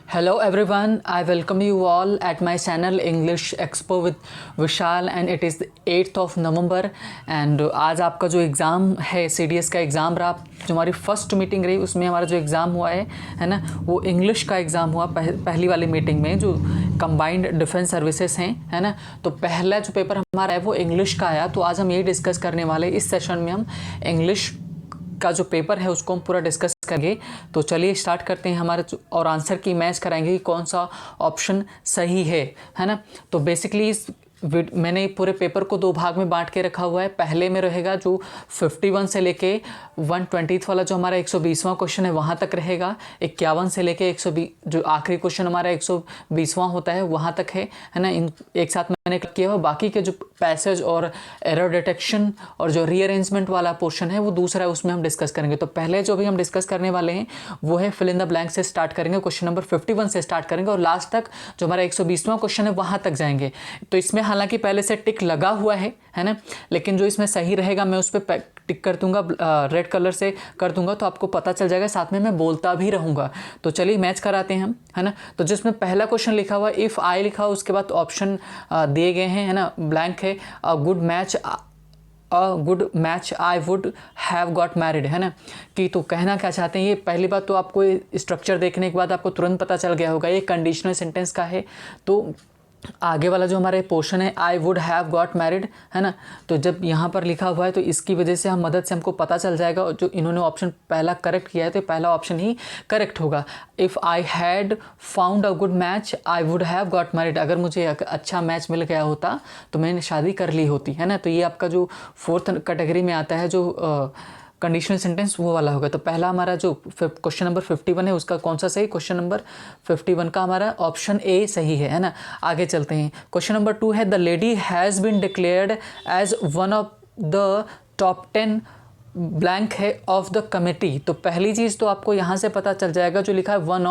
Hello everyone, I welcome you all at my channel English Expo with Vishal and it is the 8th of November and आज आपका जो exam है CDS का exam रहा, जो हमारी फर्स्ट मीटिंग रही उसमें हमारा जो एग्ज़ाम हुआ है ना, वो इंग्लिश का एग्ज़ाम हुआ पहली वाली मीटिंग में जो कंबाइंड डिफेंस सर्विसेज हैं, है ना। तो पहला जो पेपर हमारा है वो इंग्लिश का आया। तो आज हम ये डिस्कस करने वाले, इस सेशन में हम इंग्लिश का जो पेपर है उसको हम पूरा डिस्कस करेंगे। तो चलिए स्टार्ट करते हैं हमारे, और आंसर की मैच कराएंगे कि कौन सा ऑप्शन सही है ना। तो बेसिकली इस मैंने पूरे पेपर को दो भाग में बांट के रखा हुआ है। पहले में रहेगा जो 51 से लेके 120 वाला जो हमारा 120वां क्वेश्चन है वहाँ तक रहेगा। 51 से लेके 120 जो आखिरी क्वेश्चन हमारा 120वां होता है वहाँ तक है ना। इन एक साथ मैंने किया हुआ। बाकी के जो पैसेज और एरर डिटेक्शन और जो रीअरेंजमेंट वाला पोर्शन है वो दूसरा है, उसमें हम डिस्कस करेंगे। तो पहले जो भी हम डिस्कस करने वाले हैं वो है फिल इन द ब्लैंक से स्टार्ट करेंगे, क्वेश्चन नंबर 51 से स्टार्ट करेंगे और लास्ट तक जो हमारा 120वां क्वेश्चन है वहाँ तक जाएंगे। तो इसमें हालांकि पहले से टिक लगा हुआ है ना, लेकिन जो इसमें सही रहेगा मैं उस पर टिक कर दूंगा, रेड कलर से कर दूंगा, तो आपको पता चल जाएगा। साथ में मैं बोलता भी रहूँगा। तो चलिए मैच कराते हैं हम, है ना। तो जिसमें पहला क्वेश्चन लिखा हुआ इफ़ आई लिखा हुआ, उसके बाद ऑप्शन दिए गए हैं, है ना, ब्लैंक है। A good match I would have got married, है ना। कि तो कहना क्या चाहते हैं, ये पहली बात तो आपको स्ट्रक्चर देखने के बाद आपको तुरंत पता चल गया होगा ये कंडीशनल सेंटेंस का है। तो आगे वाला जो हमारा पोर्शन है I would have got married, है ना। तो जब यहाँ पर लिखा हुआ है तो इसकी वजह से हम मदद से हमको पता चल जाएगा। और जो इन्होंने ऑप्शन पहला करेक्ट किया है तो पहला ऑप्शन ही करेक्ट होगा। If I had found a good match I would have got married, अगर मुझे अच्छा मैच मिल गया होता तो मैंने शादी कर ली होती, है ना। तो ये आपका जो फोर्थ कैटेगरी में आता है जो कंडीशनल सेंटेंस वो वाला होगा। तो पहला हमारा जो क्वेश्चन नंबर 51 है उसका कौन सा सही, क्वेश्चन नंबर 51 का हमारा ऑप्शन ए सही है ना। आगे चलते हैं। क्वेश्चन नंबर 2 है the lady has been declared as one of the top 10 blank है ऑफ द कमेटी। तो पहली चीज़ तो आपको यहाँ से पता चल जाएगा, जो लिखा है वन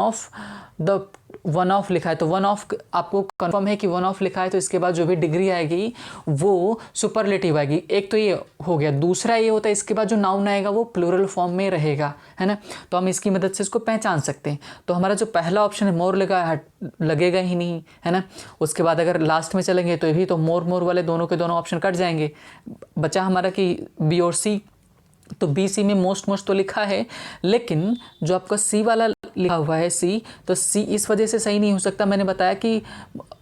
ऑफ लिखा है तो वन ऑफ आपको कंफर्म है कि वन ऑफ लिखा है, तो इसके बाद जो भी डिग्री आएगी वो सुपरलेटिव आएगी। एक तो ये हो गया। दूसरा ये होता है इसके बाद जो नाउन आएगा वो प्लूरल फॉर्म में रहेगा, है ना। तो हम इसकी मदद से इसको पहचान सकते हैं। तो हमारा जो पहला ऑप्शन है मोर लगेगा ही नहीं, है ना। उसके बाद अगर लास्ट में चलेंगे तो ये भी तो मोर वाले दोनों के दोनों ऑप्शन कट जाएंगे। बचा हमारा कि बी और सी। तो बी सी में मोस्ट तो लिखा है, लेकिन जो आपका सी वाला लिखा हुआ है सी, तो सी इस वजह से सही नहीं हो सकता। मैंने बताया कि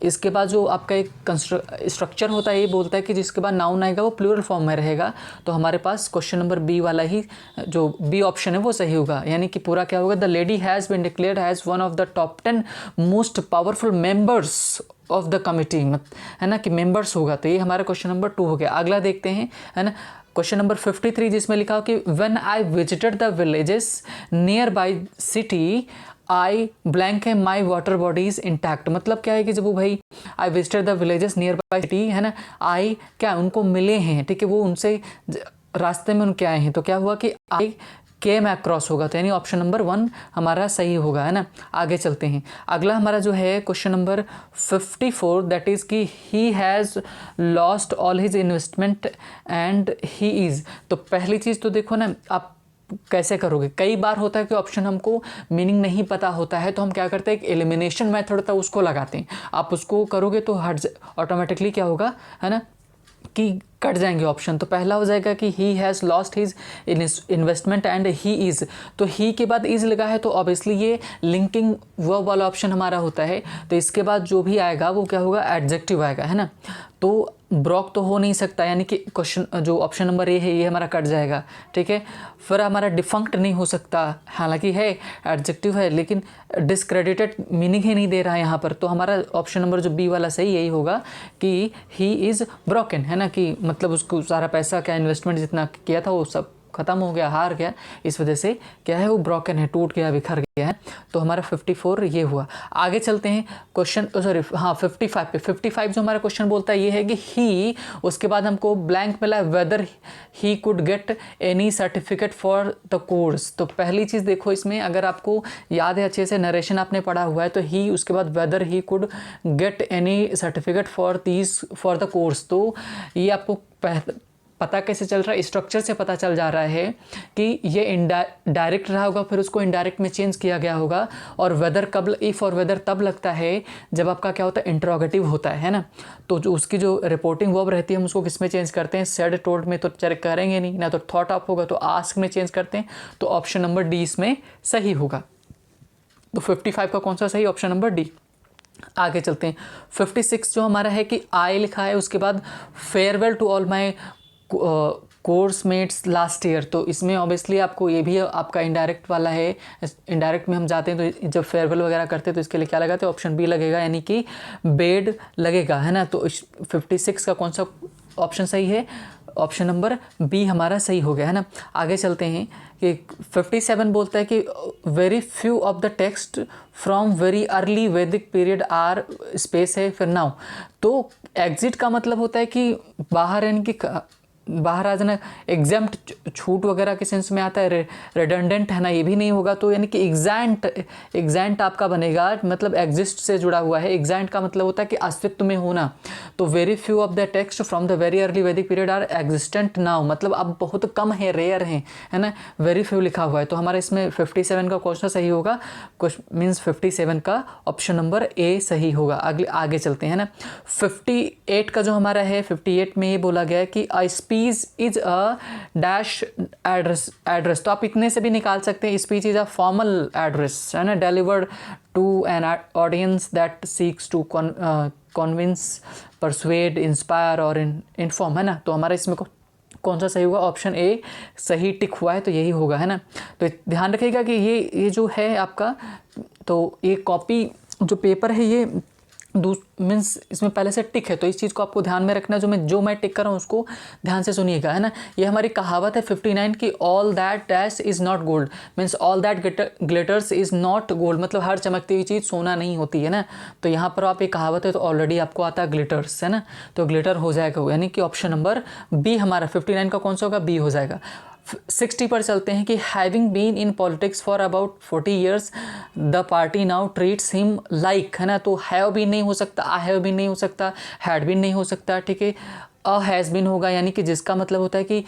इसके बाद जो आपका एक स्ट्रक्चर होता है ये बोलता है कि जिसके बाद नाउन आएगा वो प्लूरल फॉर्म में रहेगा। तो हमारे पास क्वेश्चन नंबर बी वाला ही जो बी ऑप्शन है वो सही होगा। यानी कि पूरा क्या होगा, the lady has been declared as one of the top 10 most powerful members of the committee, है ना, कि मेंबर्स होगा। तो ये हमारा क्वेश्चन नंबर 2 हो गया। अगला देखते हैं, है ना, क्वेश्चन नंबर 53 जिसमें लिखा हो कि when I visited the villages near by city I blank है माई वाटर बॉडीज इंटैक्ट। मतलब क्या है कि जब वो भाई I visited the villages near by city, है ना, आई क्या उनको मिले हैं, ठीक है, वो उनसे रास्ते में उनके आए हैं, तो क्या हुआ कि आई केम अक्रॉस होगा। तो यानी ऑप्शन नंबर 1 हमारा सही होगा, है ना। आगे चलते हैं। अगला हमारा जो है क्वेश्चन नंबर 54 दैट इज़ कि he has lost all his investment and he is. तो पहली चीज़ तो देखो ना, आप कैसे करोगे। कई बार होता है कि ऑप्शन हमको मीनिंग नहीं पता होता है तो हम क्या करते हैं, एक एलिमिनेशन मेथड था उसको लगाते हैं। आप उसको करोगे तो हट ऑटोमेटिकली क्या होगा, है ना, कि कट जाएंगे ऑप्शन। तो पहला हो जाएगा कि he has lost his investment and he is. तो ही के बाद इज़ लगा है तो ऑब्वियसली ये लिंकिंग वर्ब वाला ऑप्शन हमारा होता है। तो इसके बाद जो भी आएगा वो क्या होगा, एडजेक्टिव आएगा, है ना। तो ब्रॉक तो हो नहीं सकता, यानी कि क्वेश्चन जो ऑप्शन नंबर ए है ये हमारा कट जाएगा, ठीक है। फिर हमारा डिफंक्ट नहीं हो सकता, हालांकि है एडजेक्टिव है लेकिन डिस्क्रेडिटेड मीनिंग ही नहीं दे रहा है यहाँ पर। तो हमारा ऑप्शन नंबर जो बी वाला सही यही होगा कि ही इज़ ब्रोकन, है ना, कि मतलब उसको सारा पैसा क्या इन्वेस्टमेंट जितना किया था वो सब ख़त्म हो गया, हार गया, इस वजह से क्या है वो ब्रोकन है, टूट गया, बिखर गया है। तो हमारा 54 ये हुआ। आगे चलते हैं क्वेश्चन 55 पे। 55 जो हमारा क्वेश्चन बोलता है ये है कि ही, उसके बाद हमको ब्लैंक मिला है weather he could get any certificate for the course. तो पहली चीज़ देखो इसमें, अगर आपको याद है अच्छे से नरेशन आपने पढ़ा हुआ है, तो ही उसके बाद weather he could get any certificate for the course. तो ये आपको पता कैसे चल रहा है, स्ट्रक्चर से पता चल जा रहा है कि ये डायरेक्ट रहा होगा, फिर उसको इनडायरेक्ट में चेंज किया गया होगा। और वेदर कब, इफ़ और वेदर तब लगता है जब आपका क्या होता है, इंट्रोगेटिव होता है ना। तो जो उसकी जो रिपोर्टिंग वर्ब रहती है हम उसको किस में चेंज करते हैं, सेड टोल्ड में तो चेक करेंगे नहीं ना, तो थॉट ऑफ होगा तो आस्क में चेंज करते हैं। तो ऑप्शन नंबर डी इसमें सही होगा। तो 55 का कौन सा सही, ऑप्शन नंबर डी। आगे चलते हैं। 56 जो हमारा है कि आई लिखा है, उसके बाद farewell to all my course mates last year. तो इसमें ऑब्वियसली आपको ये भी आपका इनडायरेक्ट वाला है, इनडायरेक्ट में हम जाते हैं तो जब फेयरवेल वगैरह करते हैं तो इसके लिए क्या लगाते हैं, ऑप्शन बी लगेगा, यानी कि बेड लगेगा, है ना। तो 56 का कौन सा ऑप्शन सही है, ऑप्शन नंबर बी हमारा सही हो गया, है ना। आगे चलते हैं कि 57 बोलता है कि very few of the text from very early वैदिक पीरियड आर, स्पेस है फिर नाउ। तो एग्जिट का मतलब होता है कि बाहर, यानी कि बाहर आ जाना, एग्जाम्प्ट, छूट वगैरह के सेंस में आता है। रिडंडेंट है ना, ये भी नहीं होगा। तो यानी कि एग्जैंट आपका बनेगा, मतलब एग्जिस्ट से जुड़ा हुआ है। एग्जैंट का मतलब होता है कि अस्तित्व में होना। तो very few of the text from the very early वैदिक पीरियड आर एग्जिस्टेंट नाउ, मतलब अब बहुत कम है, रेयर हैं, है ना। वेरी फ्यू लिखा हुआ है। तो हमारा इसमें 57 का क्वेश्चन सही होगा, मीन्स 57 का ऑप्शन नंबर ए सही होगा। आगे चलते हैं ना। 58 का जो हमारा है, 58 में ये बोला गया है कि speech is a dash address. तो आप इतने से भी निकाल सकते हैं, speech is a formal address, है ना, delivered to an audience that seeks to convince, persuade, inspire और इन्फॉर्म, है ना। तो हमारा इसमें कौन सा सही होगा, ऑप्शन ए सही टिक हुआ है, तो यही होगा, है ना। तो ध्यान रखिएगा कि ये जो है आपका, तो ये कॉपी जो पेपर है ये मीन्स इसमें पहले से टिक है, तो इस चीज़ को आपको ध्यान में रखना है। जो मैं टिक कर रहा हूँ उसको ध्यान से सुनिएगा, है ना। ये हमारी कहावत है 59 की, all that dash is not gold, means all that glitters is not gold, मतलब हर चमकती हुई चीज़ सोना नहीं होती है ना। तो यहाँ पर आप ये कहावत है तो ऑलरेडी आपको आता है ग्लिटर्स, है ना, तो ग्लिटर हो जाएगा, यानी कि ऑप्शन नंबर बी हमारा 59 का कौन सा होगा, बी हो जाएगा। 60 पर चलते हैं कि having been in politics for about 40 years the party now treats him like, है ना। तो हैव बीन नहीं हो सकता, आई हैव बीन नहीं हो सकता, हैड बीन नहीं हो सकता, ठीक है। अ हैज़ बीन होगा, यानी कि जिसका मतलब होता है कि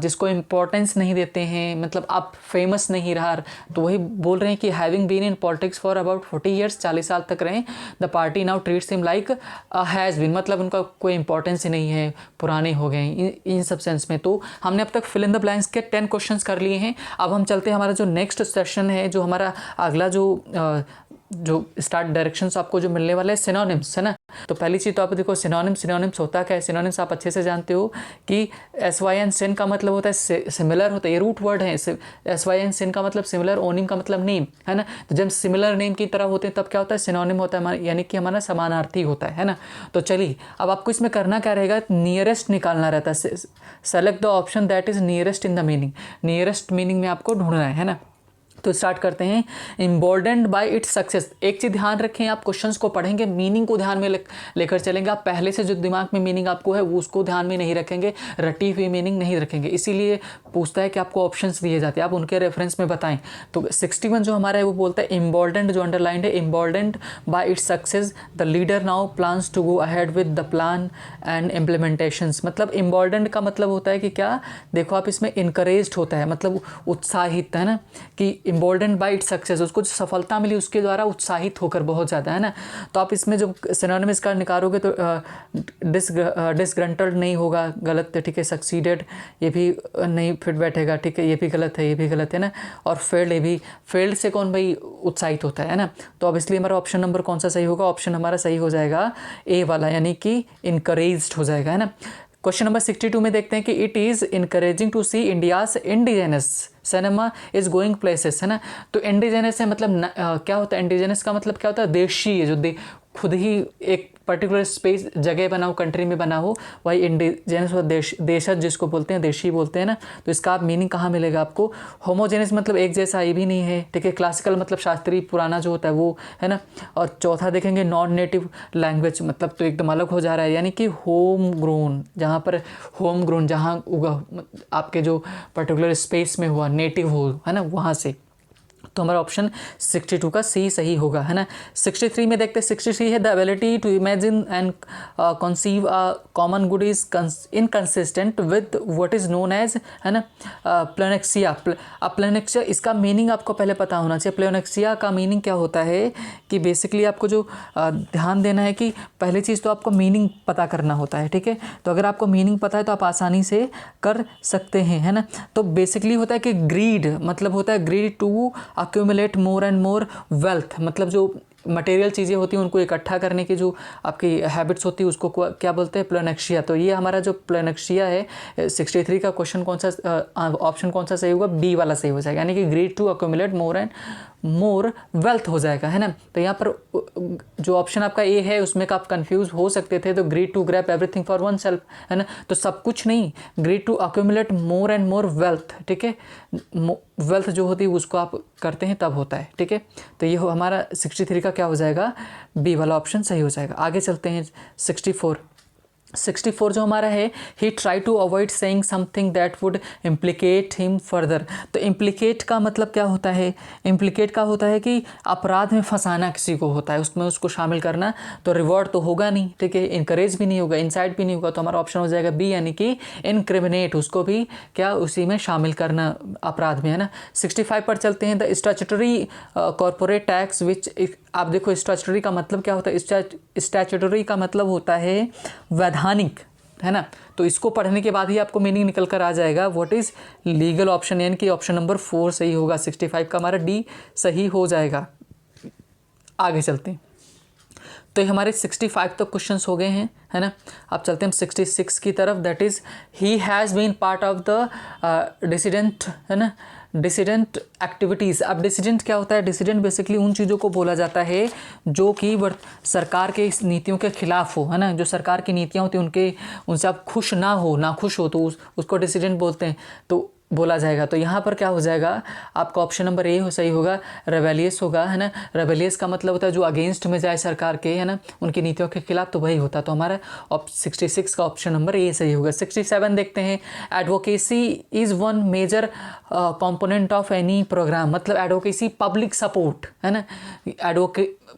जिसको इम्पोर्टेंस नहीं देते हैं, मतलब आप फेमस नहीं रहा। तो वही बोल रहे हैं कि having been in politics for about 40 years, 40 साल तक रहे, the party now treats him like a has been, मतलब उनका कोई इंपॉर्टेंस ही नहीं है, पुराने हो गए इन सब सेंस में। तो हमने अब तक फिल इन द ब्लैंक्स के 10 क्वेश्चंस कर लिए हैं। अब हम चलते हैं, हमारा जो नेक्स्ट सेशन है, जो हमारा अगला जो स्टार्ट डायरेक्शंस आपको जो मिलने वाले हैं, सिनोनिम्स, है ना। तो पहली चीज़ तो आप देखो सिनोनिम्स होता क्या है। सिनोनिम्स आप अच्छे से जानते हो कि SYN सिन का मतलब होता है सिमिलर होता है, ये रूट वर्ड है। SYN सिन का मतलब सिमिलर, ओनिम का मतलब नेम, है ना। तो जब सिमिलर नेम की तरह होते हैं तब क्या होता है, सिनोनिम होता है, यानी कि हमारा समानार्थी होता है ना। तो चलिए अब आपको इसमें करना क्या रहेगा, नियरेस्ट निकालना रहता है। Select the option that is nearest in the meaning, nearest meaning में आपको ढूंढना है ना। तो स्टार्ट करते हैं। इम्बोल्डेंड बाय इट्स सक्सेस, एक चीज़ ध्यान रखें, आप क्वेश्चंस को पढ़ेंगे, मीनिंग को ध्यान में लेकर चलेंगे। आप पहले से जो दिमाग में मीनिंग आपको है वो उसको ध्यान में नहीं रखेंगे, रटी हुई मीनिंग नहीं रखेंगे। इसीलिए पूछता है कि आपको ऑप्शंस दिए जाते हैं, आप उनके रेफरेंस में बताएं। तो 61 जो हमारा है वो बोलता है इम्बोल्डेंड, जो अंडरलाइंड है, emboldened by its success the leader now plans to go ahead with the plan and implementations. मतलब इम्बोल्डेंड का मतलब होता है कि क्या, देखो आप इसमें इनकरेज्ड होता है, मतलब उत्साहित, है ना, कि इम्बोल्डेंड बाय इट्स सक्सेस, उसको जो सफलता मिली उसके द्वारा उत्साहित होकर बहुत ज़्यादा, है ना। तो आप इसमें जो सिनोनिम इसका निकालोगे तो डिसग्रंटल्ड नहीं होगा, गलत है, ठीक है। सक्सीडेड ये भी नहीं फिट बैठेगा, ठीक है, ये भी गलत है, ये भी गलत है ना। और फेल्ड, ये भी फेल्ड से कौन भाई उत्साहित होता है ना। तो अब इसलिए हमारा ऑप्शन नंबर कौन सा सही होगा, ऑप्शन हमारा सही हो जाएगा ए वाला, यानी कि इनकरेज्ड हो जाएगा, है ना। क्वेश्चन नंबर 62 में देखते हैं कि it is encouraging to see India's indigenous cinema is going places, है ना। तो इंडिजेनस है मतलब क्या होता है, इंडिजेनस का मतलब क्या होता है, देशी है, जो खुद ही एक पर्टिकुलर स्पेस जगह बना हो, कंट्री में बना हो, वही इंडिजेनस और देशज जिसको बोलते हैं, देशी बोलते हैं ना। तो इसका आप मीनिंग कहाँ मिलेगा आपको, होमोजेनस मतलब एक जैसा, ये भी नहीं है, ठीक है। क्लासिकल मतलब शास्त्रीय पुराना जो होता है वो, है ना। और चौथा देखेंगे नॉन नेटिव लैंग्वेज, मतलब तो एकदम अलग हो जा रहा है, यानी कि होम ग्रोन, जहाँ पर होम ग्रोन, जहाँ उगा आपके जो पर्टिकुलर स्पेस में हुआ, नेटिव हो, है ना, वहाँ से। तो हमारा ऑप्शन 62 का सी सही होगा, है ना। 63 में देखते हैं, 63 है the ability to imagine and conceive a common good is inconsistent with what is known as, है ना, प्लेनेक्सिया। प्लेनेक्सिया, इसका मीनिंग आपको पहले पता होना चाहिए। प्लेनेक्सिया का मीनिंग क्या होता है कि बेसिकली आपको जो ध्यान देना है कि पहली चीज़ तो आपको मीनिंग पता करना होता है, ठीक है। तो अगर आपको मीनिंग पता है तो आप आसानी से कर सकते हैं, है ना। तो बेसिकली होता है कि ग्रीड मतलब होता है greed to accumulate more and more wealth, मतलब जो मटेरियल चीज़ें होती हैं उनको इकट्ठा करने की जो आपकी हैबिट्स होती है उसको क्या बोलते हैं, प्लेनेक्सिया। तो ये हमारा जो प्लेनेक्सिया है 63 का क्वेश्चन कौन सा ऑप्शन कौन सा सही होगा, बी वाला सही हो जाएगा, यानी कि greed to accumulate more and more wealth हो जाएगा, है ना। तो यहाँ पर जो ऑप्शन आपका ए है उसमें आप कंफ्यूज हो सकते थे, तो greed to grab everything for oneself, है ना। तो सब कुछ नहीं, greed to accumulate more and more wealth, ठीक है। वेल्थ जो होती है उसको आप करते हैं तब होता है, ठीक है। तो ये हमारा 63 का क्या हो जाएगा, बी वाला ऑप्शन सही हो जाएगा। आगे चलते हैं 64 जो हमारा है, he try to avoid saying something that would implicate him further. तो इम्प्लिकेट का मतलब क्या होता है, इम्प्लिकेट का होता है कि अपराध में फंसाना किसी को होता है, उसमें उसको शामिल करना। तो रिवॉर्ड तो होगा नहीं, ठीक है, इनकरेज भी नहीं होगा, इंसाइट भी नहीं होगा, तो हमारा ऑप्शन हो जाएगा बी, यानी कि इनक्रिमिनेट, उसको भी क्या उसी में शामिल करना अपराध में, है ना। 65 पर चलते हैं, the statutory corporate tax which, आप देखो स्टैट्यूटरी का मतलब क्या होता है, स्टैट्यूटरी का मतलब होता है वैधानिक, है ना। तो इसको पढ़ने के बाद ही आपको मीनिंग निकल कर आ जाएगा व्हाट इज़ लीगल ऑप्शन, यानी कि ऑप्शन नंबर 4 सही होगा। 65 का हमारा डी सही हो जाएगा। आगे चलते हैं, तो ये हमारे 65 तक क्वेश्चंस हो गए हैं, है ना। अब चलते हैं हम 66 की तरफ, that is he has been part of the dissident, है ना, डिसिडेंट एक्टिविटीज़। अब डिसिडेंट क्या होता है, डिसिडेंट बेसिकली उन चीज़ों को बोला जाता है जो कि सरकार के इस नीतियों के खिलाफ हो, है ना। जो सरकार की नीतियाँ होती हैं उनसे आप खुश ना हो, नाखुश हो, तो उसको डिसिडेंट बोलते हैं, तो बोला जाएगा। तो यहाँ पर क्या हो जाएगा, आपका ऑप्शन नंबर ए सही होगा, रेबेलियस होगा, है ना। रेबेलियस का मतलब होता है जो अगेंस्ट में जाए सरकार के, है ना, उनकी नीतियों के खिलाफ, तो वही होता है। तो हमारा 66 का ऑप्शन नंबर ए सही होगा। 67 देखते हैं, advocacy is one major component of any programme, मतलब एडवोकेसी पब्लिक सपोर्ट, है ना,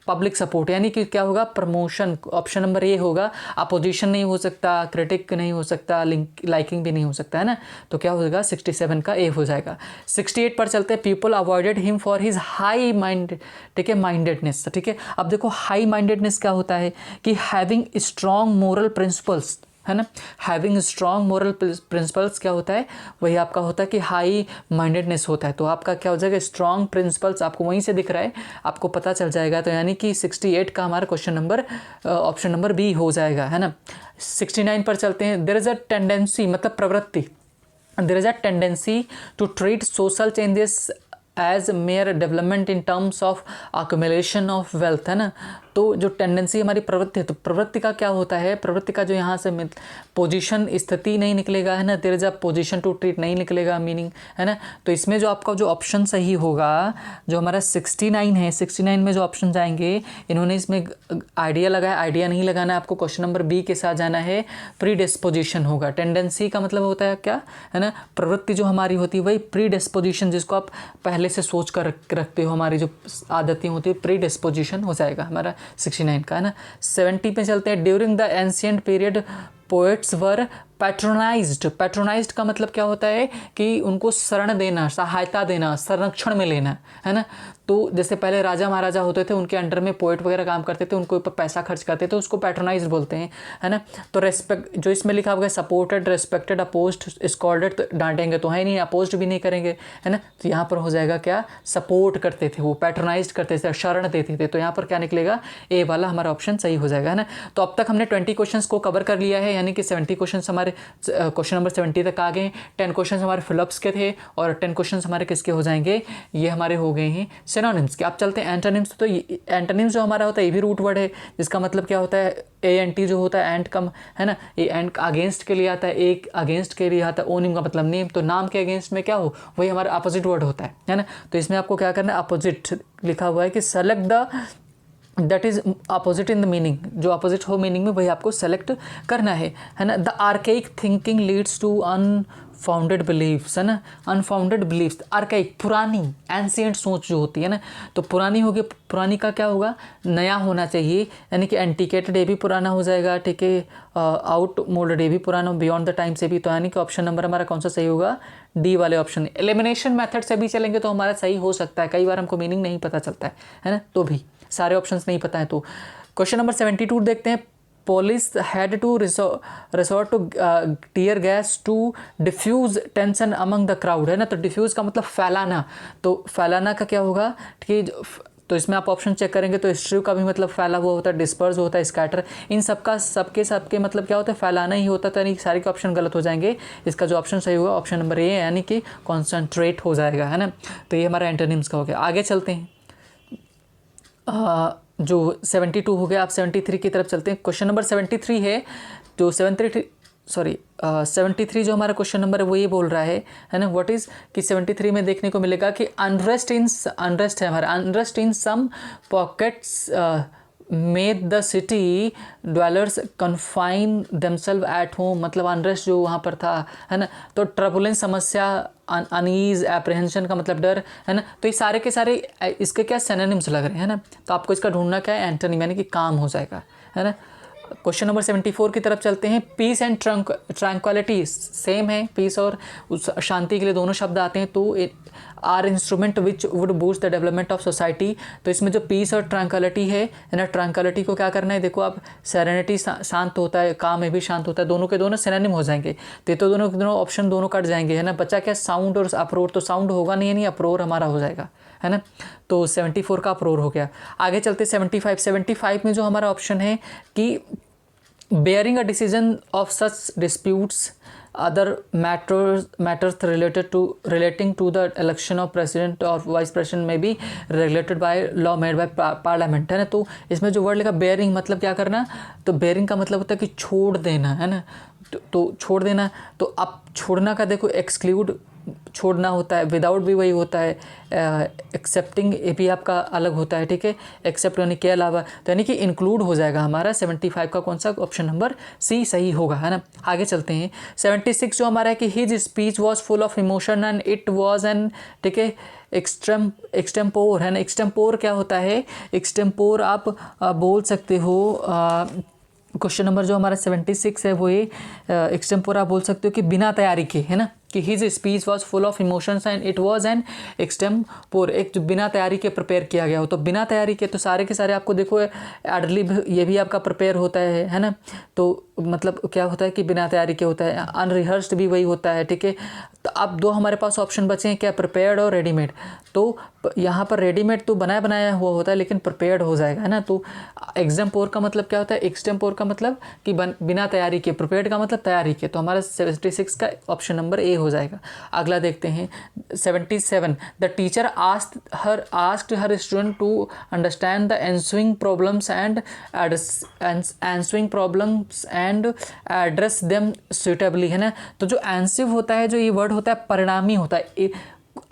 पब्लिक सपोर्ट, यानी कि क्या होगा, प्रमोशन। ऑप्शन नंबर ए होगा, अपोजिशन नहीं हो सकता, क्रिटिक नहीं हो सकता, लाइकिंग भी नहीं हो सकता, है ना। तो क्या होगा, 67 का ए हो जाएगा। 68 पर चलते हैं, people avoided him for his high mind, ठीक है, माइंडेडनेस, ठीक है। अब देखो हाई माइंडेडनेस क्या होता है कि हैविंग स्ट्रॉन्ग मोरल प्रिंसिपल्स, है ना। हैविंग स्ट्रॉन्ग मोरल प्रिंसिपल्स क्या होता है, वही आपका होता है कि हाई माइंडेडनेस होता है। तो आपका क्या हो जाएगा, स्ट्रॉन्ग प्रिंसिपल्स आपको वहीं से दिख रहा है, आपको पता चल जाएगा। तो यानी कि 68 का हमारा question number option number B हो जाएगा, है ना। 69 पर चलते हैं, देयर इज़ अ टेंडेंसी, मतलब प्रवृत्ति, there is a tendency to treat social changes as mere development in terms of accumulation of wealth, है ना। तो जो टेंडेंसी हमारी प्रवृत्ति है, तो प्रवृत्ति का क्या होता है, प्रवृत्ति का जो यहाँ से पोजीशन स्थिति नहीं निकलेगा, है ना, there is a position to treat नहीं निकलेगा, मीनिंग, है ना। तो इसमें जो आपका जो ऑप्शन सही होगा, जो हमारा 69 है, 69 में जो ऑप्शन जाएंगे, इन्होंने इसमें आइडिया लगाया, आइडिया नहीं लगाना है आपको, क्वेश्चन नंबर बी के साथ जाना है, प्री डिस्पोजिशन होगा। टेंडेंसी का मतलब होता है क्या, है ना, प्रवृत्ति जो हमारी होती है वही प्री डिस्पोजिशन, जिसको आप पहले से सोच कर रखते हो, हमारी जो आदतें होती है, प्री डिस्पोजिशन हो जाएगा हमारा 69 का, है ना। 70 पे चलते हैं, during the ancient period poets were patronised. Patronised का मतलब क्या होता है कि उनको शरण देना, सहायता देना, संरक्षण में लेना, है ना। तो जैसे पहले राजा महाराजा होते थे, उनके अंडर में पोएट वगैरह काम करते थे, उनको ऊपर पैसा खर्च करते थे, उसको पैट्रोनाइज बोलते हैं, है ना। तो रेस्पेक्ट जो इसमें लिखा हुआ है, सपोर्टेड, रेस्पेक्टेड, अपोज्ड, स्कॉल्डेड, तो डांटेंगे तो है नहीं, अपोज्ड भी नहीं करेंगे, है ना। तो यहाँ पर हो जाएगा क्या, सपोर्ट करते थे वो, पैट्रोनाइज करते थे, शरण देते थे। तो यहाँ पर क्या निकलेगा, ए वाला हमारा ऑप्शन सही हो जाएगा, है ना। तो अब तक हमने 20 क्वेश्चन को कवर कर लिया है, यानी कि 70 क्वेश्चन हमारे क्वेश्चन नंबर 70 तक आ गए। 10 क्वेश्चन हमारे फिलअप्स के थे और 10 क्वेश्चन हमारे किसके हो जाएंगे, ये हमारे हो गए हैं सिनोनिम्स के। अब चलते हैं एंटोनिम्स। तो एंटोनिम्स जो हमारा होता है ये भी रूट वर्ड है, जिसका मतलब क्या होता है, एंटी जो होता है एंट कम, है ना, ये एंट अगेंस्ट के लिए आता है, एक अगेंस्ट के लिए आता है, ओनिम का मतलब नेम। तो नाम के अगेंस्ट में क्या हो, वही हमारा अपोजिट वर्ड होता है ना। तो इसमें आपको क्या करना है, अपोजिट लिखा हुआ है कि select the that is opposite in the meaning, जो अपोजिट हो मीनिंग में वही आपको सेलेक्ट करना है ना। The archaic thinking leads to unfounded beliefs, है ना, अनफाउंडेड बिलीव्स, आर्केइक पुरानी, एंशिएंट सोच जो होती है ना, तो पुरानी होगी, पुरानी का क्या होगा, नया होना चाहिए, यानी कि एंटिकेटेड ये भी पुराना हो जाएगा, ठीक है, आउट मोल्डेड ये भी पुराना, बियॉन्ड द टाइम से भी, तो यानी कि ऑप्शन नंबर हमारा कौन सा सही होगा, डी वाले ऑप्शन। एलिमिनेशन मेथड से भी चलेंगे तो हमारा सही हो सकता है, कई बार हमको मीनिंग नहीं पता चलता है ना, तो भी सारे ऑप्शंस नहीं पता है। तो क्वेश्चन नंबर 72 देखते हैं। Police had to resort to tear gas to defuse tension among the crowd, है ना, तो डिफ्यूज का मतलब फैलाना, तो फैलाना का क्या होगा, ठीक है, तो इसमें आप ऑप्शन चेक करेंगे तो स्ट्रीव का भी मतलब फैला हुआ होता है, डिस्पर्स होता है, स्कैटर, इन सबका सबके मतलब क्या होता है, फैलाना ही होता है, तो यानी सारे के ऑप्शन गलत हो जाएंगे। इसका जो ऑप्शन सही होगा ऑप्शन नंबर ए है, यानी कि कॉन्सेंट्रेट हो जाएगा, है ना। तो ये हमारा एंटोनिम्स का हो गया। आगे चलते हैं, जो 72 हो गया, आप 73 की तरफ चलते हैं। क्वेश्चन नंबर 73 है, जो 73 जो हमारा क्वेश्चन नंबर है वो ये बोल रहा है ना, व्हाट इज़, कि 73 में देखने को मिलेगा कि अनरेस्ट है हमारा, unrest in some pockets made the city dwellers confine themselves at home, मतलब अनरेस्ट जो वहाँ पर था, है ना, तो ट्रबुलेंस समस्या, अनईज, एप्रहेंशन का मतलब डर, है ना, तो ये सारे के सारे इसके क्या सिनोनिम्स लग रहे हैं ना, तो आपको इसका ढूंढना क्या है, एंटोनिम, यानी कि काम हो जाएगा, है ना। क्वेश्चन नंबर 74 की तरफ चलते हैं। पीस एंड ट्रैंक्विलिटी सेम है, पीस और शांति के लिए दोनों शब्द आते हैं, तो are instrument which would boost the development of society, तो इसमें जो पीस और ट्रैंक्विलिटी है ना, ट्रैंक्विलिटी को क्या करना है, देखो आप, सेरेनिटी शांत होता है, काम में भी शांत होता है, दोनों के दोनों सिनोनिम हो जाएंगे, तो दोनों के दोनों ऑप्शन दोनों कट जाएंगे, है ना। बचा क्या, साउंड और अप्रोर, तो साउंड होगा नहीं अप्रोर हमारा हो जाएगा, है ना, तो 74 का अप्रोर हो गया। आगे चलते 75 में जो हमारा ऑप्शन है कि bearing a decision of such disputes other matters relating to the election of president or vice president may be regulated by law made by parliament, है ना। तो इसमें जो वर्ड लिखा bearing मतलब क्या करना, तो bearing का मतलब होता है कि छोड़ देना, है ना, तो छोड़ देना, तो अब छोड़ना का देखो एक्सक्लूड छोड़ना होता है, विदाउट भी वही होता है, एक्सेप्टिंग ये भी आपका अलग होता है, ठीक है, एक्सेप्ट यानी के अलावा, तो यानी कि इंक्लूड हो जाएगा हमारा 75 का कौन सा, ऑप्शन नंबर सी सही होगा, है ना। आगे चलते हैं 76 जो हमारा है कि his speech was full of emotion and it was an, ठीक है, एक्सटेम्पोर, है ना। एक्सटेम्पोर क्या होता है, एक्सटेम्पोर आप बोल सकते हो, क्वेश्चन नंबर जो हमारा 76 है वो ये एक्सटेम्पोर आप बोल सकते हो कि बिना तैयारी के, है ना, कि his speech was full of emotions and it was an extempore, एक जो बिना तैयारी के प्रिपेयर किया गया हो, तो बिना तैयारी के तो सारे के सारे आपको देखो एडलिब ये भी आपका प्रिपेयर होता है ना, तो मतलब क्या होता है कि बिना तैयारी के होता है, अनरिहर्स्ड भी वही होता है, ठीक है। तो अब दो हमारे पास ऑप्शन बचे हैं क्या, प्रिपेयर्ड और रेडीमेड, तो यहाँ पर रेडीमेड तो बनाया हुआ होता है लेकिन प्रिपेयर्ड हो जाएगा, है ना। तो एक्सटेम्पोर का मतलब क्या होता है, एक्सटेम्पोर का मतलब कि बिना तैयारी के, प्रिपेयर्ड का मतलब तैयारी के, तो हमारा 76 का ऑप्शन नंबर ए हो जाएगा। अगला देखते हैं 77, the teacher asked her student to understand the ensuing problems and address them suitably, है ना। तो जो एंसिव होता है, जो ये वर्ड होता है परिणामी होता है,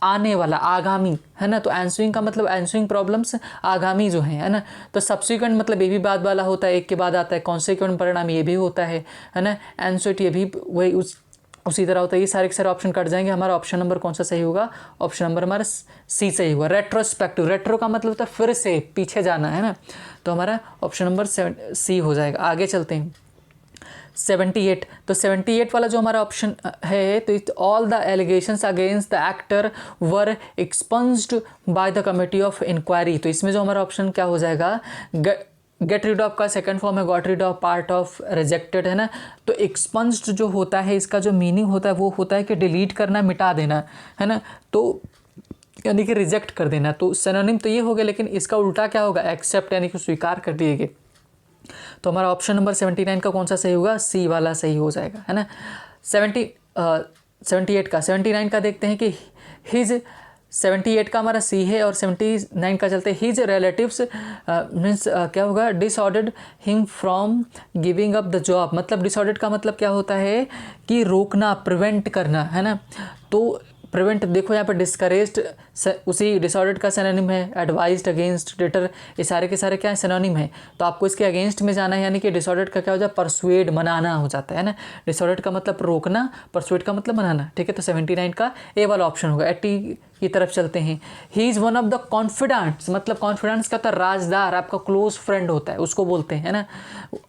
आने वाला, आगामी, है ना, तो एंसुइंग का मतलब एंसुइंग प्रॉब्लम्स आगामी जो है ना, तो सब्सिक्वेंट मतलब ये भी बाद वाला होता है, एक के बाद आता है, कॉन्सिक्वेंट परिणाम ये भी होता है ना, एंसुइट ये भी वही उसी तरह होता है। ये सारे के सारे ऑप्शन कट जाएंगे, हमारा ऑप्शन नंबर कौन सा सही होगा, ऑप्शन नंबर हमारा सी सही होगा। रेट्रोस्पेक्टिव, रेट्रो का मतलब होता है फिर से पीछे जाना, है ना, तो हमारा ऑप्शन नंबर सी हो जाएगा। आगे चलते हैं 78, तो 78 वाला जो हमारा ऑप्शन है, तो all the allegations against the actor were expunged by the committee of inquiry, तो इसमें जो हमारा ऑप्शन क्या हो जाएगा, गेट रीड ऑफ का सेकंड फॉर्म है got rid of, part of rejected, है ना। तो एक्सपंज्ड जो होता है, इसका जो मीनिंग होता है वो होता है कि डिलीट करना, मिटा देना, है ना, तो यानी कि रिजेक्ट कर देना, तो सिनोनिम तो ये हो गया, लेकिन इसका उल्टा क्या होगा, एक्सेप्ट, यानी कि स्वीकार कर दिए गए, तो हमारा ऑप्शन नंबर 79 का कौन सा सही होगा, सी वाला सही हो जाएगा, है ना। 79 का देखते हैं कि हिज, 78 का हमारा सी है और 79 का चलते हैं हिज रिलेटिव्स मीन्स क्या होगा, disordered him from giving up the job, मतलब डिसऑर्डर्ड का मतलब क्या होता है कि रोकना, प्रिवेंट करना, है ना। तो प्रिवेंट, देखो यहाँ पर डिस्करेज्ड उसी डिसऑर्डर्ड का सिनोनिम है, एडवाइज्ड, अगेंस्ट, डिटर, ये सारे के सारे क्या है, सिनोनिम है। तो आपको इसके अगेंस्ट में जाना है, यानी कि डिसऑर्डर्ड का क्या हो जाए, परसुएड, मनाना हो जाता है ना। डिसऑर्डर्ड का मतलब रोकना, परसुएड का मतलब मनाना, ठीक है। तो 79 का ए वाला ऑप्शन होगा। 80 की तरफ चलते हैं। He is one of the confidants, मतलब कॉन्फिडेंस का तो राजदार, आपका क्लोज फ्रेंड होता है, उसको बोलते हैं ना।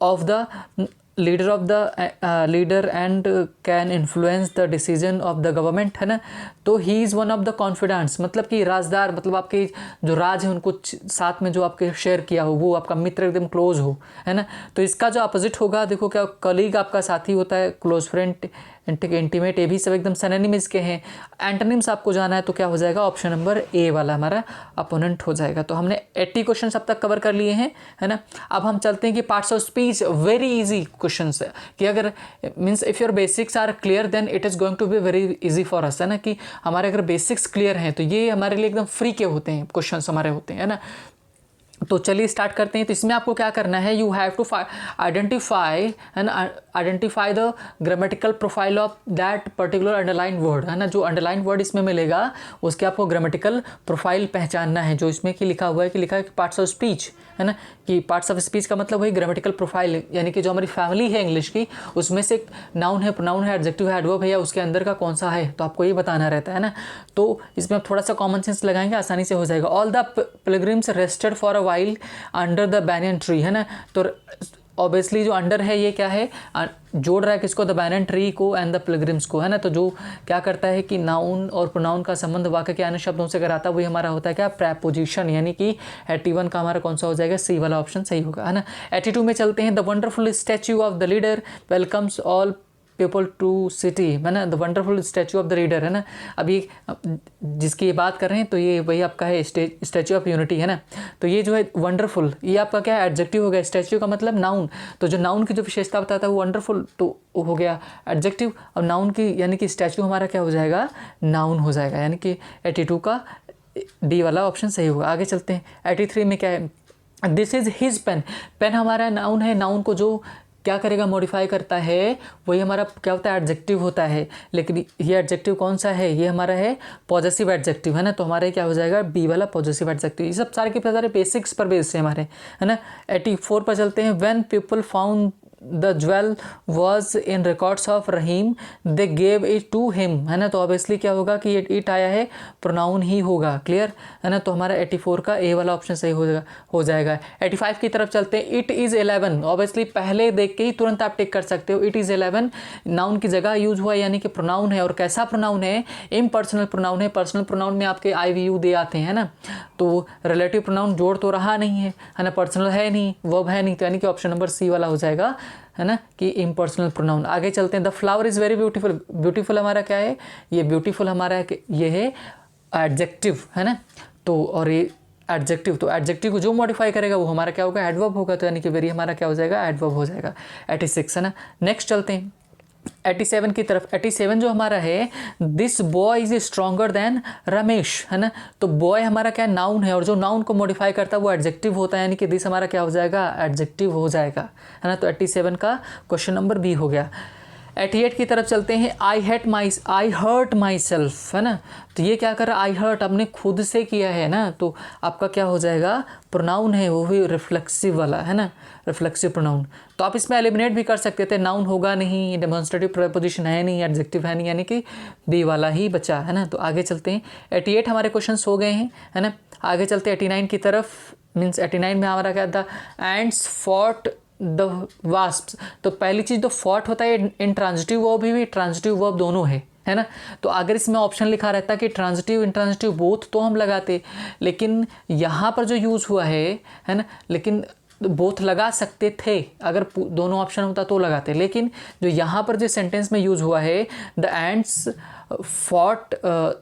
Of the leader of the leader and can influence the decision of the government, है ना। तो he is one of the confidants, मतलब कि राजदार, मतलब आपके जो राज है उनको साथ में जो आपके शेयर किया हो, वो आपका मित्र एकदम क्लोज हो, है ना। तो इसका जो अपोजिट होगा, देखो क्या, कलीग आपका साथी होता है, क्लोज फ्रेंड, इंटीमेट, ये भी सब एकदम सिनोनिम्स के हैं। एंटोनिम्स आपको जाना है तो क्या हो जाएगा, ऑप्शन नंबर ए वाला हमारा अपोनेंट हो जाएगा। तो हमने 80 क्वेश्चन अब तक कवर कर लिए हैं, है ना। अब हम चलते हैं कि parts of speech, very easy question है, कि अगर means if your basics are clear then it is going to be very easy for us, है ना। कि हमारे अगर बेसिक्स क्लियर हैं तो ये हमारे लिए एकदम फ्री के होते हैं, क्वेश्चन हमारे होते हैं, है ना। तो चलिए स्टार्ट करते हैं। तो इसमें आपको क्या करना है, you have to identify and identify the grammatical profile of that particular underline word, है ना। जो अंडरलाइन वर्ड इसमें मिलेगा उसके आपको ग्रामेटिकल प्रोफाइल पहचानना है, जो इसमें कि लिखा हुआ है, कि लिखा है कि पार्ट्स ऑफ स्पीच, है ना। कि पार्ट्स ऑफ स्पीच का मतलब वही ग्रामेटिकल प्रोफाइल, यानी कि जो हमारी फैमिली है इंग्लिश की, उसमें से नाउन है, प्रोनाउन है, एडजेक्टिव है, एडवर्ब है, या उसके अंदर का कौन सा है, तो आपको ये बताना रहता है ना। तो इसमें आप थोड़ा सा कॉमन सेंस लगाएंगे, आसानी से हो जाएगा। All the pilgrims rested for a while under the banyan tree, है ना। तो ऑब्वियसली जो अंडर है ये क्या है, जोड़ रहा है किसको, द बैनियन ट्री को एंड द पिलग्रिम्स को, है ना। तो जो क्या करता है कि नाउन और प्रोनाउन का संबंध वाक्य के अन्य शब्दों से अगर आता है, वही हमारा होता है क्या, प्रेपोजिशन, यानी कि 81 का हमारा कौन सा हो जाएगा, सी वाला ऑप्शन सही होगा, है ना। 82 में चलते हैं। The wonderful statue of the leader welcomes all people to city, है ना। The wonderful statue of the reader, है ना। अभी जिसकी ये बात कर रहे हैं तो ये वही आपका है स्टैचू ऑफ यूनिटी, है ना। तो ये जो है वंडरफुल, ये आपका क्या है, एडजेक्टिव हो गया। स्टैचू का मतलब नाउन, तो जो नाउन की जो विशेषता बताता है वो वंडरफुल तो हो गया एडजेक्टिव। और नाउन की यानी कि स्टैचू हमारा क्या हो जाएगा, नाउन हो जाएगा, यानी कि 82 का डी वाला ऑप्शन सही होगा। आगे चलते हैं। 83 में क्या है, this is his pen. Pen हमारा नाउन है, नाउन को जो क्या करेगा, मॉडिफाई करता है, वही हमारा क्या होता है, एडजेक्टिव होता है। लेकिन ये एडजेक्टिव कौन सा है, ये हमारा है पॉजेसिव एडजेक्टिव, है ना। तो हमारे क्या हो जाएगा, बी वाला पॉजेसिव एडजेक्टिव। ये सब सारे के सारे बेसिक्स पर बेस है हमारे, है ना। 84 पर चलते हैं। When people found the jewel was in records of Rahim they gave it to him, है ना। तो ऑब्वियसली क्या होगा कि इट आया है, प्रोनाउन ही होगा, क्लियर, है ना। तो हमारा 84 का ए वाला ऑप्शन सही हो जाएगा। 85 की तरफ चलते हैं। इट इज़ 11, ऑब्वियसली पहले देख के ही तुरंत आप टिक कर सकते हो। इट इज़ 11 नाउन की जगह यूज हुआ, यानी कि प्रोनाउन है। और कैसा प्रोनाउन है, इम्पर्सनल प्रोनाउन है। पर्सनल प्रोनाउन में आपके आई वी यू दे आते हैं ना, तो रिलेटिव प्रोनाउन जोड़ तो रहा नहीं है ना, पर्सनल है नहीं, वर्ब है नहीं, तो यानी कि ऑप्शन नंबर सी वाला हो जाएगा, है ना, कि इम्पर्सनल प्रोनाउन। आगे चलते हैं। The flower is very beautiful. Beautiful हमारा क्या है, ये ब्यूटीफुल हमारा ये है एडजेक्टिव, है ना। तो और ये एडजेक्टिव, तो एडजेक्टिव को जो मॉडिफाई करेगा वो हमारा क्या होगा, एडवर्ब होगा। तो यानी कि वेरी हमारा क्या हो जाएगा, एडवर्ब हो जाएगा। 86, है ना। नेक्स्ट चलते हैं 87 की तरफ। 87 जो हमारा है, this boy is stronger than Ramesh, है ना। तो बॉय हमारा क्या नाउन है, और जो नाउन को मॉडिफाई करता है वो एडजेक्टिव होता है, यानी कि दिस हमारा क्या हो जाएगा, एडजेक्टिव हो जाएगा, है ना। तो 87 का क्वेश्चन नंबर बी हो गया। 88 की तरफ चलते हैं। आई हर्ट माई सेल्फ, है ना। तो ये क्या कर रहा है, आई हर्ट आपने खुद से किया है ना, तो आपका क्या हो जाएगा, प्रोनाउन है, वो भी रिफ्लेक्सिव वाला, है ना, रिफ्लेक्सिव प्रोनाउन। तो आप इसमें एलिमिनेट भी कर सकते थे, नाउन होगा नहीं, डेमोन्स्ट्रेटिव प्रीपोजिशन है नहीं, एडजेक्टिव है नहीं, यानी कि बी वाला ही बचा, है ना। तो आगे चलते हैं। 88 हमारे क्वेश्चन हो गए हैं, है ना। आगे चलते हैं 89 की तरफ। मीन्स 89 में हमारा क्या था, एंड्स फॉट द वास्प्स। तो पहली चीज़ तो फॉट होता है, इंट्रांजिटिव वर्ब भी ट्रांजिटिव वर्ब दोनों है ना। तो अगर इसमें ऑप्शन लिखा रहता कि ट्रांजिटिव इंट्रांजिटिव बोथ, तो हम लगाते, लेकिन यहाँ पर जो यूज़ हुआ है ना, लेकिन बोथ लगा सकते थे, अगर दोनों ऑप्शन होता तो लगाते, लेकिन जो यहाँ पर जो सेंटेंस में यूज़ हुआ है, the ends fought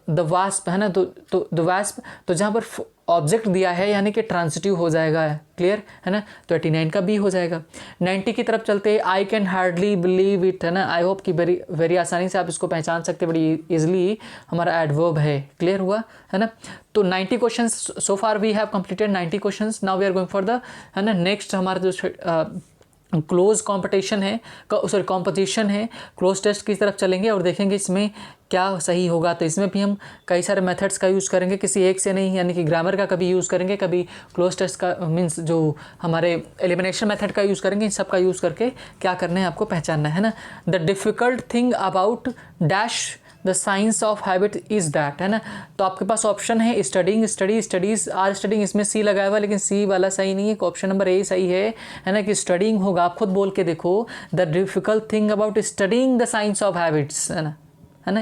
the wasp, है ना। तो द वास्प, तो जहाँ पर ऑब्जेक्ट दिया है यानी कि ट्रांजिटिव हो जाएगा, क्लियर, है ना। तो 89 का बी हो जाएगा। 90 की तरफ चलते हैं। I can hardly believe it, है ना। आई होप कि वेरी आसानी से आप इसको पहचान सकते हैं, बड़ी इजीली हमारा एडवर्ब है, क्लियर हुआ, है ना। तो 90 question so far we have completed 90 question. Now we are going for the, है ना, नेक्स्ट हमारा जो क्लोज कंपटीशन है, सॉरी कॉम्पोजिशन है, क्लोज टेस्ट की तरफ चलेंगे और देखेंगे इसमें क्या सही होगा। तो इसमें भी हम कई सारे मेथड्स का यूज़ करेंगे, किसी एक से नहीं, यानी कि ग्रामर का कभी यूज़ करेंगे, कभी क्लोज टेस्ट का मीन्स जो हमारे एलिमिनेशन मेथड का यूज़ करेंगे। इन सब का यूज़ करके क्या करना है, आपको पहचानना है ना। The difficult thing about dash the science of habit is that, है ना। तो आपके पास ऑप्शन है studying, study, studies, are studying, इसमें सी लगाया हुआ, लेकिन सी वाला सही नहीं है, ऑप्शन नंबर ए सही है ना, कि स्टडिंग होगा। आप खुद बोल के देखो, the difficult thing about studying the science of habits, है ना,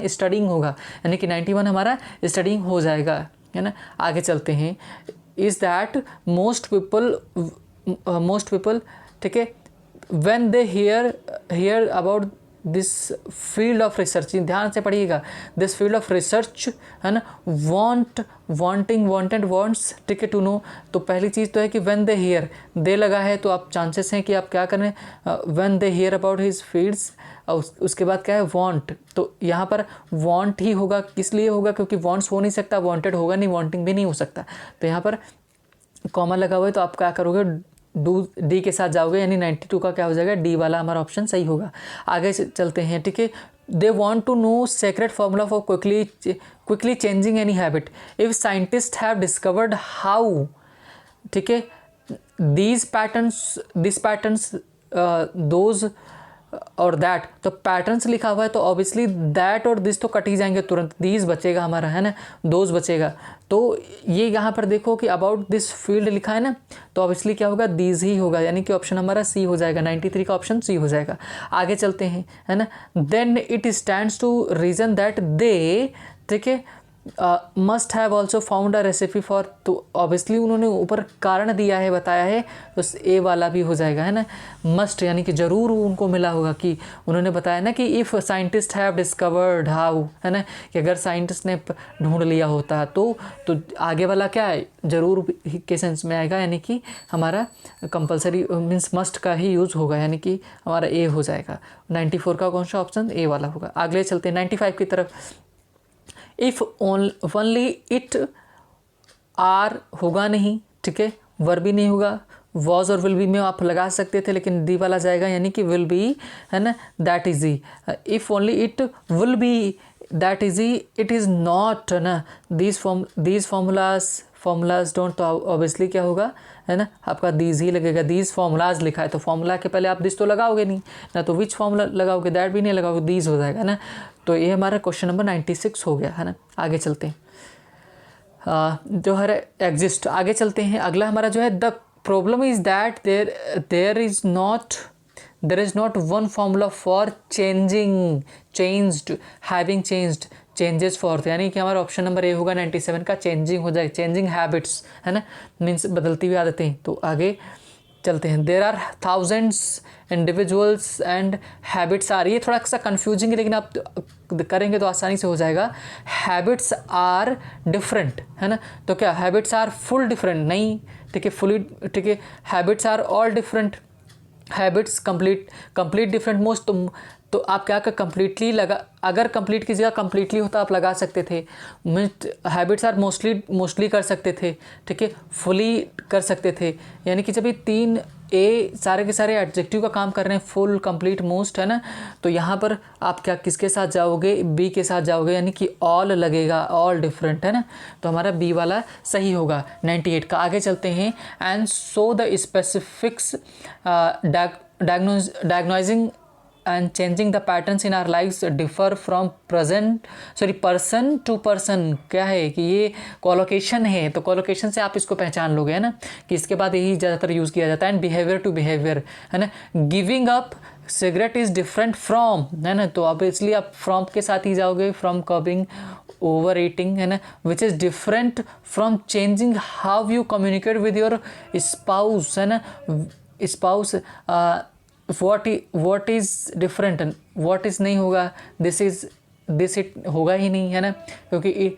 स्टडिंग होगा, यानी कि 91 हमारा स्टडिंग हो जाएगा, है ना। आगे चलते हैं, इज़ दैट मोस्ट पीपल, ठीक है, when they hear about this field of research, ध्यान से पढ़िएगा, दिस फील्ड ऑफ रिसर्च, है ना, वांटेड, वांट्स, ठीक है, टू नो। तो पहली चीज़ तो है कि व्हेन दे हियर, दे लगा है तो आप चांसेस हैं कि आप क्या करें, when they hear about his fields, और उसके बाद क्या है, वांट। तो यहाँ पर वांट ही होगा, किस लिए होगा, क्योंकि वांट्स हो नहीं सकता, वांटेड होगा नहीं, वांटिंग भी नहीं हो सकता। तो यहाँ पर कॉमा लगा हुआ है, तो आप क्या करोगे, डी के साथ जाओगे, यानी 92 का क्या हो जाएगा, डी वाला हमारा ऑप्शन सही होगा। आगे चलते हैं, ठीक है। They want to know secret formula for quickly changing any habit if scientist have discovered how, ठीक है, दिस पैटर्न्स दोज और दैट। तो पैटर्न्स लिखा हुआ है तो ऑब्वियसली दैट और दिस तो कट ही जाएंगे तुरंत, दीज बचेगा हमारा, है ना, दोज बचेगा। तो ये यहाँ पर देखो कि अबाउट दिस फील्ड लिखा है ना, तो ऑब्वियसली क्या होगा, दीज ही होगा, यानी कि ऑप्शन हमारा सी हो जाएगा, 93 का ऑप्शन सी हो जाएगा। आगे चलते हैं, है ना। Then it stands to reason that they, ठीक है, must have also found a recipe for, तो ऑब्वियसली उन्होंने ऊपर कारण दिया है, बताया है, तो ए वाला भी हो जाएगा, है ना। मस्ट यानी कि ज़रूर उनको मिला होगा, कि उन्होंने बताया ना कि if scientist have discovered how, है ना, कि अगर साइंटिस्ट ने ढूंढ लिया होता तो आगे वाला क्या है, ज़रूर के सेंस में आएगा, यानी कि हमारा कंपलसरी मीन्स मस्ट का ही यूज़ होगा, यानी कि हमारा ए हो जाएगा। 94 का कौन सा ऑप्शन, ए वाला होगा। अगले चलते हैं 95 की तरफ। इफ़ ओनली इट आर होगा नहीं, ठीक है, वर भी नहीं होगा, वॉज और विल बी में आप लगा सकते थे, लेकिन डी वाला जाएगा, यानी कि विल बी, है ना, that is E. If only it will be that is E, it is not, है ना, दीज फॉर्मूलाज डोंट, तो ऑब्वियसली क्या होगा, है ना, आपका दीज ही लगेगा, दीज फॉर्मूलाज लिखा है तो फॉर्मूला के पहले आप दिस तो लगाओगे नहीं ना, तो विच फॉर्मूला लगाओगे, दैट भी नहीं लगाओगे, दीज हो जाएगा ना। तो ये हमारा क्वेश्चन नंबर 96 हो गया, है ना। आगे चलते हैं, जो है एग्जिस्ट। आगे चलते हैं, अगला हमारा जो है, the problem is that there is not one formula for changed having changed changes for, यानी कि हमारा ऑप्शन नंबर ए होगा 97 का, चेंजिंग हो जाएगा, चेंजिंग हैबिट्स, है ना, मीन्स बदलती हुई आदतें। तो आगे चलते हैं, there are thousands individuals and habits are, ये थोड़ा सा कन्फ्यूजिंग है, लेकिन आप करेंगे तो आसानी से हो जाएगा। हैबिट्स आर डिफरेंट, है ना, तो क्या हैबिट्स आर फुल डिफरेंट, नहीं, ठीक है, फुली, ठीक है, habits are all different, habits complete different most. तो आप क्या कर, कंप्लीटली लगा, अगर कंप्लीट की जगह कंप्लीटली होता आप लगा सकते थे, हैबिट्स आर मोस्टली कर सकते थे, ठीक है, फुली कर सकते थे, यानी कि जब ये 3 ए सारे के सारे एडजेक्टिव का काम कर रहे हैं, फुल, कंप्लीट, मोस्ट, है ना, तो यहाँ पर आप क्या किसके साथ जाओगे, बी के साथ जाओगे, यानी कि ऑल लगेगा, ऑल डिफरेंट, है ना, तो हमारा बी वाला सही होगा 98 का। आगे चलते हैं, and so the specifics diagnosing and changing the patterns in our lives differ from person to person, क्या है कि ये कोलोकेशन है, तो कोलोकेशन से आप इसको पहचान लोगे, है ना, कि इसके बाद यही ज़्यादातर यूज़ किया जाता है। एंड बिहेवियर टू बिहेवियर, है ना, giving up cigarette is different from, है ना, तो अब इसलिए आप फ्रॉम के साथ ही जाओगे, फ्रॉम कर्बिंग ओवर ईटिंग, है ना, which is different from changing how you communicate with your spouse, है ना, spouse, what is different, what is नहीं होगा, this it होगा ही नहीं, है ना, क्योंकि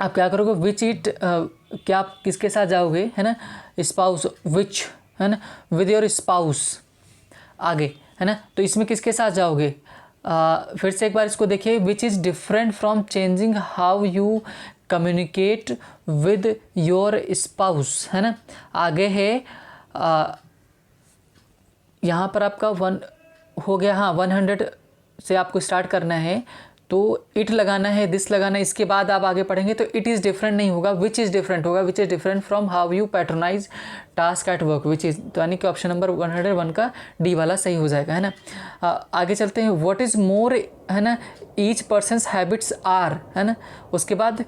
आप क्या करोगे, विच इट, क्या आप किसके साथ जाओगे, है ना, स्पाउस, विच, है ना, विद योर स्पाउस, आगे, है ना, तो इसमें किसके साथ जाओगे, फिर से एक बार इसको देखिए, which is different from changing how you communicate with your spouse, है ना। आगे है यहाँ पर आपका 1 हो गया, हाँ 100 से आपको स्टार्ट करना है, तो इट लगाना है, दिस लगाना है, इसके बाद आप आगे पढ़ेंगे तो इट इज़ डिफरेंट नहीं होगा, विच इज़ डिफरेंट होगा, which is different from how you patronise task at work which is, तो यानी कि ऑप्शन नंबर 101 का डी वाला सही हो जाएगा, है ना। आगे चलते हैं, व्हाट इज़ मोर, है ना, ईच पर्सनस हैबिट्स आर, है ना। उसके बाद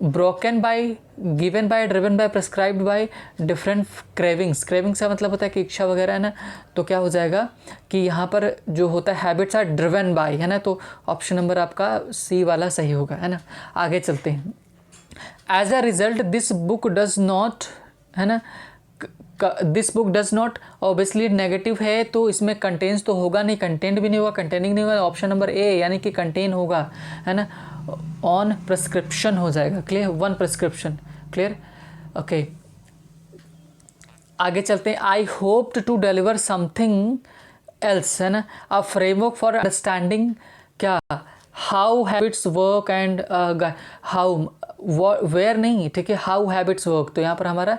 broken by, given by, driven by, prescribed bye, different cravings, cravings का मतलब होता है कि इच्छा वगैरह, है ना। तो क्या हो जाएगा कि यहाँ पर जो होता है हैबिट्स आर ड्रिवन बाय, है ना, तो ऑप्शन नंबर आपका सी वाला सही होगा, है ना। आगे चलते हैं, as a result this book does not, है ना, this book does not, obviously negative है तो इसमें कंटेन्स तो होगा नहीं, कंटेंट भी नहीं होगा, कंटेनिंग नहीं होगा, ऑप्शन नंबर ए यानी कि कंटेन होगा, है ना। ऑन प्रिस्क्रिप्शन हो जाएगा, क्लियर, 1 प्रिस्क्रिप्शन, क्लियर, ओके। आगे चलते हैं, I hope to deliver something else, है ना, अ फ्रेमवर्क फॉर अंडरस्टैंडिंग क्या, how habits work and how where नहीं, ठीक है, हाउ हैबिट्स वर्क, तो यहाँ पर हमारा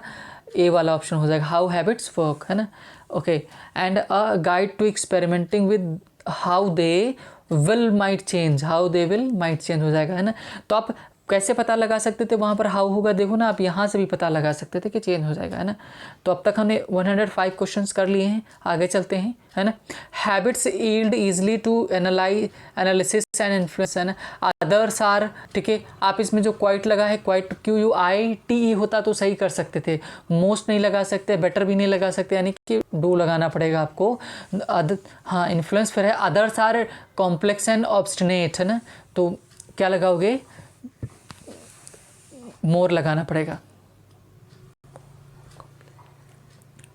ए वाला ऑप्शन हो जाएगा, हाउ हैबिट्स वर्क, है ना, okay. And a guide to experimenting with how they will might change, how they will might change हो जाएगा, है ना। तो आप कैसे पता लगा सकते थे, वहाँ पर हाउ होगा, देखो ना, आप यहाँ से भी पता लगा सकते थे कि चेंज हो जाएगा, है ना। तो अब तक हमने 105 क्वेश्चंस कर लिए हैं, आगे चलते हैं, है ना। Habits yield easily to analysis and influence, है ना, अदर्स आर, ठीक है। आप इसमें जो क्वाइट लगा है, क्वाइट QUITE होता तो सही कर सकते थे, मोस्ट नहीं लगा सकते, बेटर भी नहीं लगा सकते, यानी कि डू लगाना पड़ेगा आपको। हाँ, इन्फ्लुएंस फिर है, others are complex and obstinate, है ना, तो क्या लगाओगे, मोर लगाना पड़ेगा।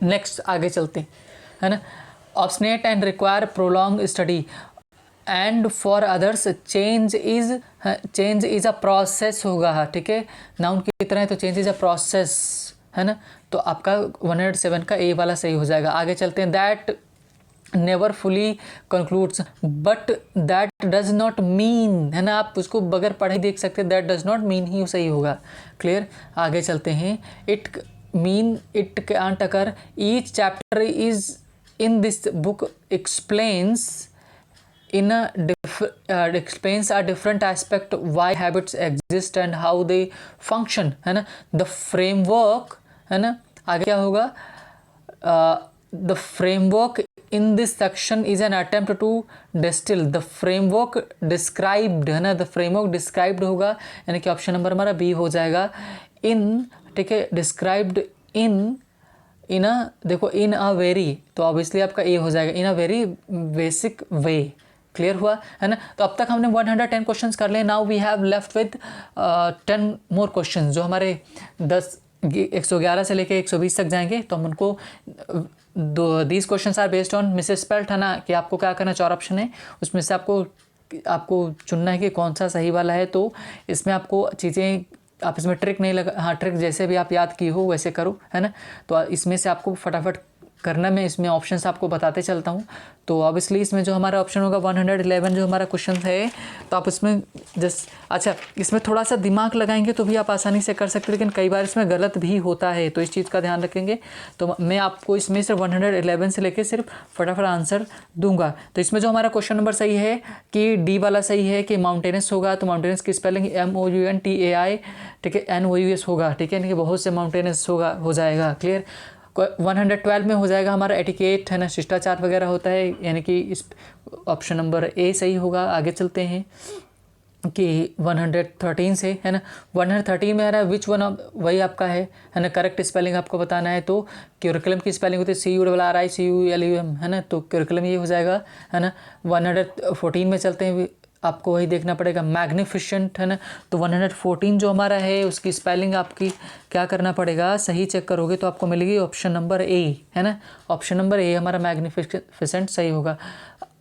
नेक्स्ट आगे चलते हैं, है ना, obstinate and require prolong study and for others change is a process होगा, ठीक है, नाउन की तरह है तो चेंज इज अ प्रोसेस, है ना। तो आपका 107 का ए वाला सही हो जाएगा। आगे चलते हैं, that never fully concludes but that does not mean, है ना, आप उसको बगैर पढ़े देख सकते हैं, that does not mean he सही होगा, क्लियर। आगे चलते हैं, it mean it can't occur, each chapter is in this book explains in a explains a different aspect why habits exist and how they function, है ना। the framework, है ना, आगे क्या होगा, the framework in this section is an attempt to distill the framework described, है ना, the framework described होगा, यानी कि ऑप्शन नंबर हमारा बी हो जाएगा, in, ठीक है, described in a, देखो in a very, तो ऑब्वियसली आपका ए हो जाएगा, in a very basic way, clear हुआ, है ना। तो अब तक हमने 110 क्वेश्चंस कर लिए, now we have left with 10 more questions, जो हमारे 111 से लेके 120 तक जाएंगे, तो हम उनको these questions are based on misspelt, है ना, कि आपको क्या करना, 4 ऑप्शन है, उसमें से आपको चुनना है कि कौन सा सही वाला है। तो इसमें आपको चीज़ें, आप इसमें ट्रिक नहीं लगा, हाँ ट्रिक जैसे भी आप याद की हो वैसे करो, है ना। तो इसमें से आपको फटाफट करना, मैं इसमें ऑप्शंस आपको बताते चलता हूँ। तो ऑब्वियसली इसमें जो हमारा ऑप्शन होगा 111 जो हमारा क्वेश्चन है, तो आप इसमें जस्ट, अच्छा इसमें थोड़ा सा दिमाग लगाएंगे तो भी आप आसानी से कर सकते हैं, लेकिन कई बार इसमें गलत भी होता है, तो इस चीज़ का ध्यान रखेंगे। तो मैं आपको इसमें सिर्फ 111 से लेकर सिर्फ फटाफट आंसर दूंगा। तो इसमें जो हमारा क्वेश्चन नंबर सही है कि डी वाला सही है कि माउंटेनस होगा, तो माउंटेनस की स्पेलिंग MOUNTAI, ठीक है, NOUS होगा, ठीक है, यानी कि बहुत से माउंटेनस होगा, हो जाएगा, क्लियर। 112 में हो जाएगा हमारा एटिकेट, है ना, शिष्टाचार वगैरह होता है, यानी कि इस ऑप्शन नंबर ए सही होगा। आगे चलते हैं कि 113 से, है ना, 113 में आ रहा है विच वन, वही आपका है ना, करेक्ट स्पेलिंग आपको बताना है। तो क्यूरिकुलम की स्पेलिंग होती है CURRICULUM, है ना, तो क्यूरिकुलम ये हो जाएगा, है ना। 114 में चलते हैं, आपको वही देखना पड़ेगा, मैग्निफिशेंट, है ना। तो 114 जो हमारा है उसकी स्पेलिंग आपकी क्या करना पड़ेगा, सही चेक करोगे तो आपको मिलेगी ऑप्शन नंबर ए, है ना, ऑप्शन नंबर ए हमारा मैग्निफिसेंट सही होगा।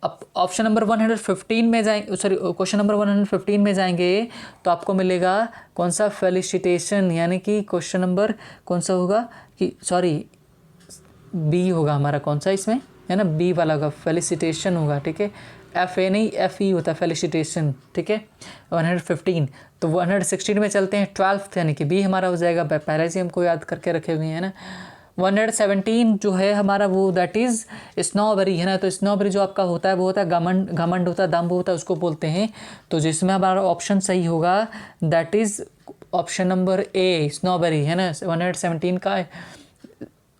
अब ऑप्शन नंबर 115 में जाएंगे, सॉरी क्वेश्चन नंबर 115 में जाएंगे तो आपको मिलेगा कौन सा, फेलिसिटेशन, यानी कि क्वेश्चन नंबर कौन सा होगा कि, सॉरी बी होगा हमारा, कौन सा इसमें, है ना, बी वाला होगा, फेलिसिटेशन होगा, ठीक है, FA नहीं FE होता है, फेलिसिटेशन, ठीक है। 115, तो 116 में चलते हैं, 12th यानी कि बी हमारा हो जाएगा, पहले से हमको याद करके रखे हुए हैं ना। 117 जो है हमारा वो दैट इज़ स्नॉबेरी है ना। तो स्नॉबेरी जो आपका होता है वो होता है घमंड होता है, दम्भ होता है, उसको बोलते हैं। तो जिसमें हमारा ऑप्शन सही होगा that is option number A snobbery है ना। 117 का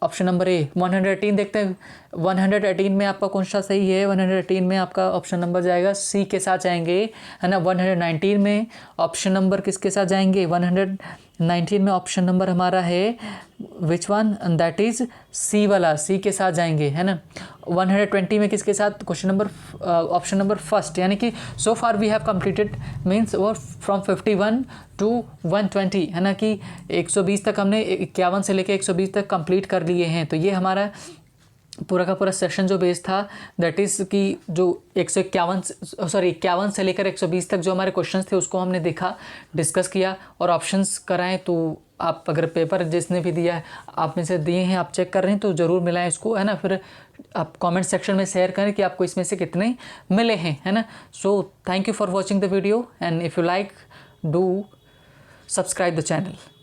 ऑप्शन नंबर ए। 118 देखते हैं, 118 में आपका कौन सा सही है। 118 में आपका ऑप्शन नंबर जाएगा सी के साथ जाएंगे है ना। 119 में ऑप्शन नंबर किसके साथ जाएंगे, 119 में ऑप्शन नंबर हमारा है which one, that is C वाला, सी के साथ जाएंगे है ना। 120 में किसके साथ, question number option number first, यानी कि so far we have completed means वो फ्रॉम 51 टू 120 है ना, कि 120 तक हमने 51 से लेकर 120 तक कंप्लीट कर लिए हैं। तो ये हमारा पूरा का पूरा सेशन जो बेस था दैट इज़ कि जो 51 से लेकर 120 तक जो हमारे क्वेश्चंस थे उसको हमने देखा, डिस्कस किया और ऑप्शंस कराएं। तो आप अगर पेपर जिसने भी दिया है आप में से दिए हैं, आप चेक कर रहे हैं तो ज़रूर मिलाएं इसको है ना। फिर आप कमेंट सेक्शन में शेयर करें कि आपको इसमें से कितने मिले हैं है ना। So thank you for watching the video and if you like do subscribe the channel.